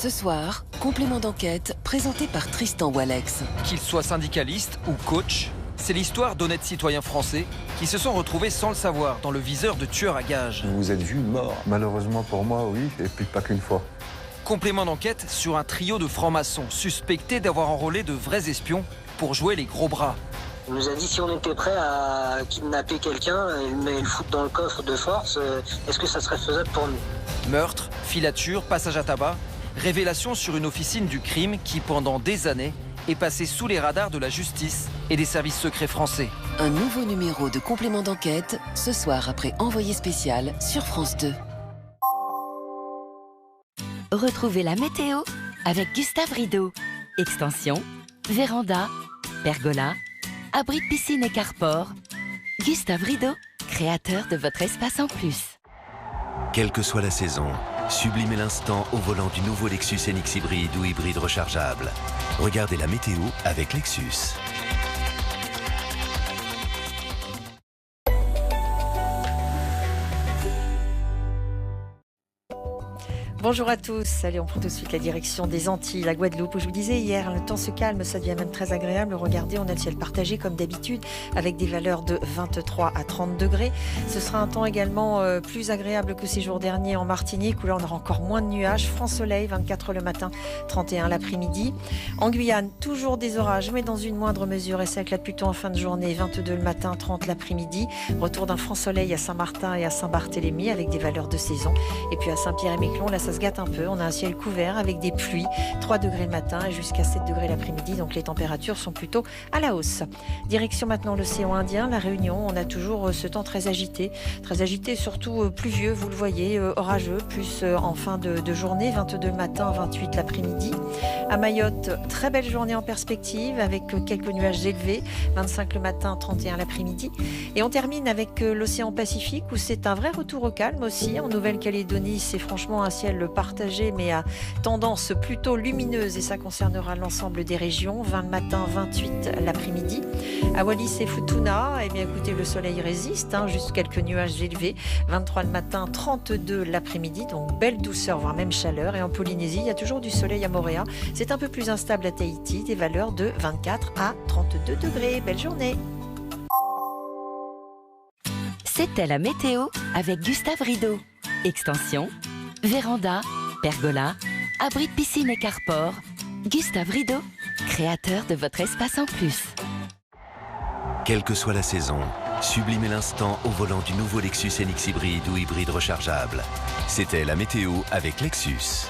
Ce soir, complément d'enquête présenté par Tristan Walex. Qu'il soit syndicaliste ou coach, c'est l'histoire d'honnêtes citoyens français qui se sont retrouvés sans le savoir dans le viseur de tueurs à gages. Vous vous êtes vu mort? Malheureusement pour moi, oui, et puis pas qu'une fois. Complément d'enquête sur un trio de francs-maçons suspectés d'avoir enrôlé de vrais espions pour jouer les gros bras. Il nous a dit si on était prêt à kidnapper quelqu'un et le foutre dans le coffre de force, est-ce que ça serait faisable pour nous? Meurtre, filature, passage à tabac, révélation sur une officine du crime qui, pendant des années, est passée sous les radars de la justice et des services secrets français. Un nouveau numéro de complément d'enquête, ce soir après Envoyé spécial sur France 2. Retrouvez la météo avec Gustave Rideau. Extension, véranda, pergola, abri de piscine et carport. Gustave Rideau, créateur de votre espace en plus. Quelle que soit la saison, sublimez l'instant au volant du nouveau Lexus NX hybride ou hybride rechargeable. Regardez la météo avec Lexus. Bonjour à tous, allez on prend tout de suite la direction des Antilles, la Guadeloupe où je vous disais hier, le temps se calme, ça devient même très agréable. Regardez, on a le ciel partagé comme d'habitude avec des valeurs de 23 à 30 degrés. Ce sera un temps également plus agréable que ces jours derniers en Martinique où là on aura encore moins de nuages. Franc soleil, 24 le matin, 31 l'après-midi. En Guyane, toujours des orages mais dans une moindre mesure et ça éclate plutôt en fin de journée, 22 le matin, 30 l'après-midi. Retour d'un franc soleil à Saint-Martin et à Saint-Barthélemy avec des valeurs de saison. Et puis à Saint-Pierre-et-Miquelon, là ça se gâte un peu, on a un ciel couvert avec des pluies, 3 degrés le matin et jusqu'à 7 degrés l'après-midi, donc les températures sont plutôt à la hausse. Direction maintenant l'océan Indien, la Réunion, on a toujours ce temps très agité surtout pluvieux, vous le voyez, orageux, plus en fin de journée, 22 le matin, 28 l'après-midi. À Mayotte, très belle journée en perspective avec quelques nuages élevés, 25 le matin, 31 l'après-midi. Et on termine avec l'océan Pacifique où c'est un vrai retour au calme aussi. En Nouvelle-Calédonie, c'est franchement un ciel partagé mais à tendance plutôt lumineuse et ça concernera l'ensemble des régions, 20 le matin, 28 l'après-midi. À Wallis et Futuna, eh bien écoutez, le soleil résiste, juste quelques nuages élevés, 23 le matin, 32 l'après-midi, donc belle douceur, voire même chaleur. Et en Polynésie, il y a toujours du soleil à Moorea, c'est un peu plus instable à Tahiti, des valeurs de 24 à 32 degrés. Belle journée. C'était la météo avec Gustave Rideau. Extension, véranda, pergola, abri de piscine et carport. Gustave Rideau, créateur de votre espace en plus. Quelle que soit la saison, sublimez l'instant au volant du nouveau Lexus NX hybride ou hybride rechargeable. C'était la météo avec Lexus.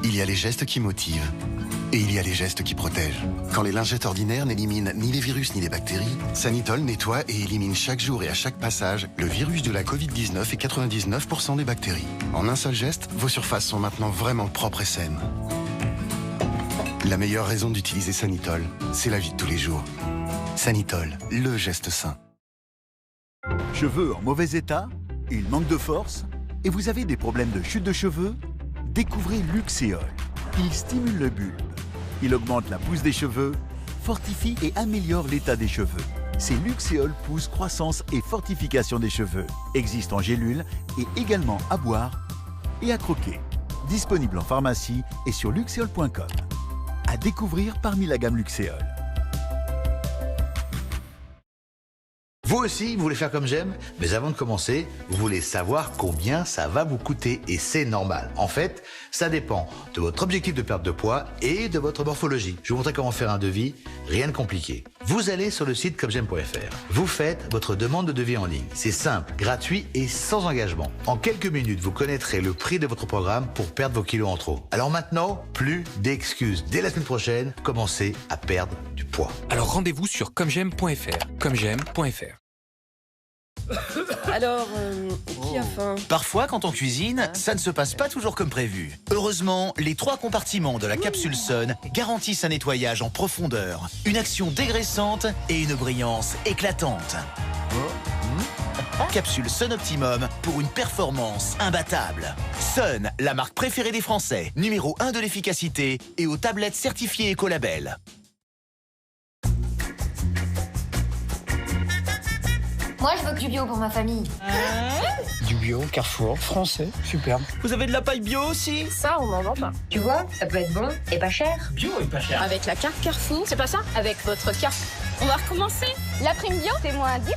Il y a les gestes qui motivent et il y a les gestes qui protègent. Quand les lingettes ordinaires n'éliminent ni les virus ni les bactéries, Sanitol nettoie et élimine chaque jour et à chaque passage le virus de la Covid-19 et 99% des bactéries. En un seul geste, vos surfaces sont maintenant vraiment propres et saines. La meilleure raison d'utiliser Sanitol, c'est la vie de tous les jours. Sanitol, le geste sain. Cheveux en mauvais état, il manque de force et vous avez des problèmes de chute de cheveux? Découvrez Luxéol. Il stimule le bulbe. Il augmente la pousse des cheveux, fortifie et améliore l'état des cheveux. C'est Luxéol pousse, croissance et fortification des cheveux. Existe en gélule et également à boire et à croquer. Disponible en pharmacie et sur luxéol.com. À découvrir parmi la gamme Luxéol. Vous aussi, vous voulez faire comme j'aime, mais avant de commencer, vous voulez savoir combien ça va vous coûter et c'est normal. En fait, ça dépend de votre objectif de perte de poids et de votre morphologie. Je vais vous montrer comment faire un devis, rien de compliqué. Vous allez sur le site commejaime.fr. Vous faites votre demande de devis en ligne. C'est simple, gratuit et sans engagement. En quelques minutes, vous connaîtrez le prix de votre programme pour perdre vos kilos en trop. Alors maintenant, plus d'excuses. Dès la semaine prochaine, commencez à perdre du poids. Alors rendez-vous sur commejaime.fr. commejaime.fr. Alors, qui a faim? Parfois, quand on cuisine, ça ne se passe pas toujours comme prévu. Heureusement, les 3 compartiments de la capsule Sun garantissent un nettoyage en profondeur, une action dégraissante et une brillance éclatante. Capsule Sun Optimum pour une performance imbattable. Sun, la marque préférée des Français, numéro 1 de l'efficacité et aux tablettes certifiées Écolabel. Moi, je veux que du bio pour ma famille. Du bio, Carrefour, français, superbe. Vous avez de la paille bio aussi? Ça, on n'en vend pas. Tu vois, ça peut être bon et pas cher. Bio et pas cher. Avec la carte Carrefour, c'est pas ça? Avec votre carte. On va recommencer. La prime bio, c'est moins 10%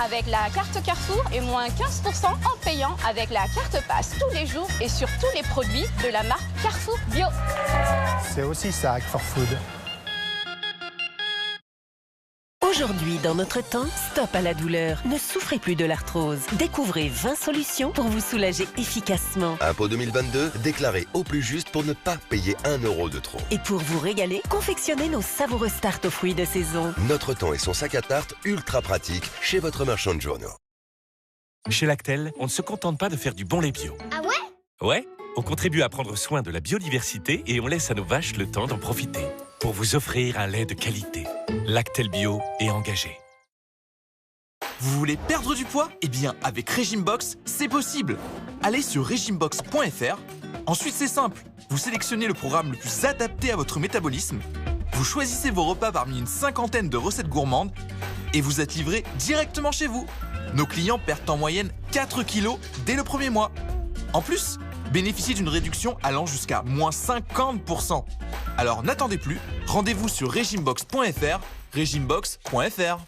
avec la carte Carrefour et moins 15% en payant avec la carte Pass tous les jours et sur tous les produits de la marque Carrefour Bio. C'est aussi ça, For Food. Aujourd'hui, dans notre temps, stop à la douleur. Ne souffrez plus de l'arthrose. Découvrez 20 solutions pour vous soulager efficacement. Impôt 2022, déclaré au plus juste pour ne pas payer 1 euro de trop. Et pour vous régaler, confectionnez nos savoureuses tartes aux fruits de saison. Notre temps et son sac à tarte ultra pratique chez votre marchand de journaux. Chez Lactel, on ne se contente pas de faire du bon lait bio. Ah ouais? Ouais, on contribue à prendre soin de la biodiversité et on laisse à nos vaches le temps d'en profiter. Pour vous offrir un lait de qualité. Lactel Bio est engagé. Vous voulez perdre du poids? Eh bien, avec Regimebox, c'est possible. Allez sur regimebox.fr. Ensuite, c'est simple. Vous sélectionnez le programme le plus adapté à votre métabolisme. Vous choisissez vos repas parmi une cinquantaine de recettes gourmandes et vous êtes livré directement chez vous. Nos clients perdent en moyenne 4 kilos dès le premier mois. En plus, bénéficiez d'une réduction allant jusqu'à moins 50%. Alors n'attendez plus, rendez-vous sur regimebox.fr, regimebox.fr.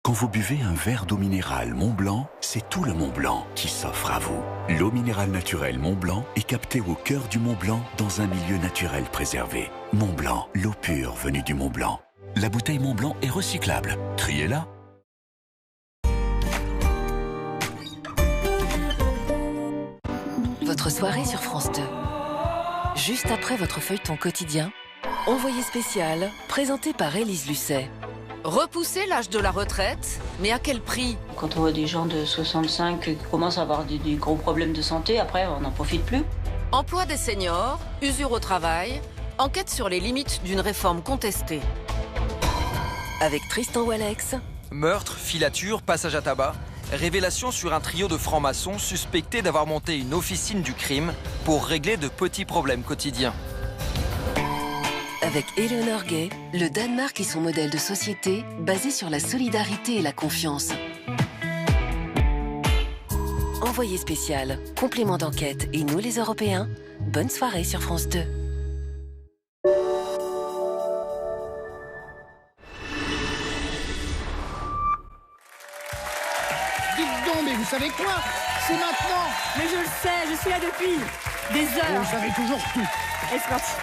Quand vous buvez un verre d'eau minérale Mont-Blanc, c'est tout le Mont-Blanc qui s'offre à vous. L'eau minérale naturelle Mont-Blanc est captée au cœur du Mont-Blanc dans un milieu naturel préservé. Mont-Blanc, l'eau pure venue du Mont-Blanc. La bouteille Mont-Blanc est recyclable. Triez-la. Votre soirée sur France 2. Juste après votre feuilleton quotidien, Envoyé spécial, présenté par Élise Lucet. Repousser l'âge de la retraite, mais à quel prix? Quand on voit des gens de 65 qui commencent à avoir des gros problèmes de santé, après on n'en profite plus. Emploi des seniors, usure au travail, enquête sur les limites d'une réforme contestée. Avec Tristan Walex. Meurtre, filature, passage à tabac. Révélation sur un trio de francs-maçons suspectés d'avoir monté une officine du crime pour régler de petits problèmes quotidiens. Avec Eleanor Gay, le Danemark et son modèle de société basé sur la solidarité et la confiance. Envoyé spécial, complément d'enquête et nous les Européens, bonne soirée sur France 2. Dites donc, mais vous savez quoi? C'est maintenant. Mais je le sais, je suis là depuis des heures. Vous savez toujours tout. Et c'est parti.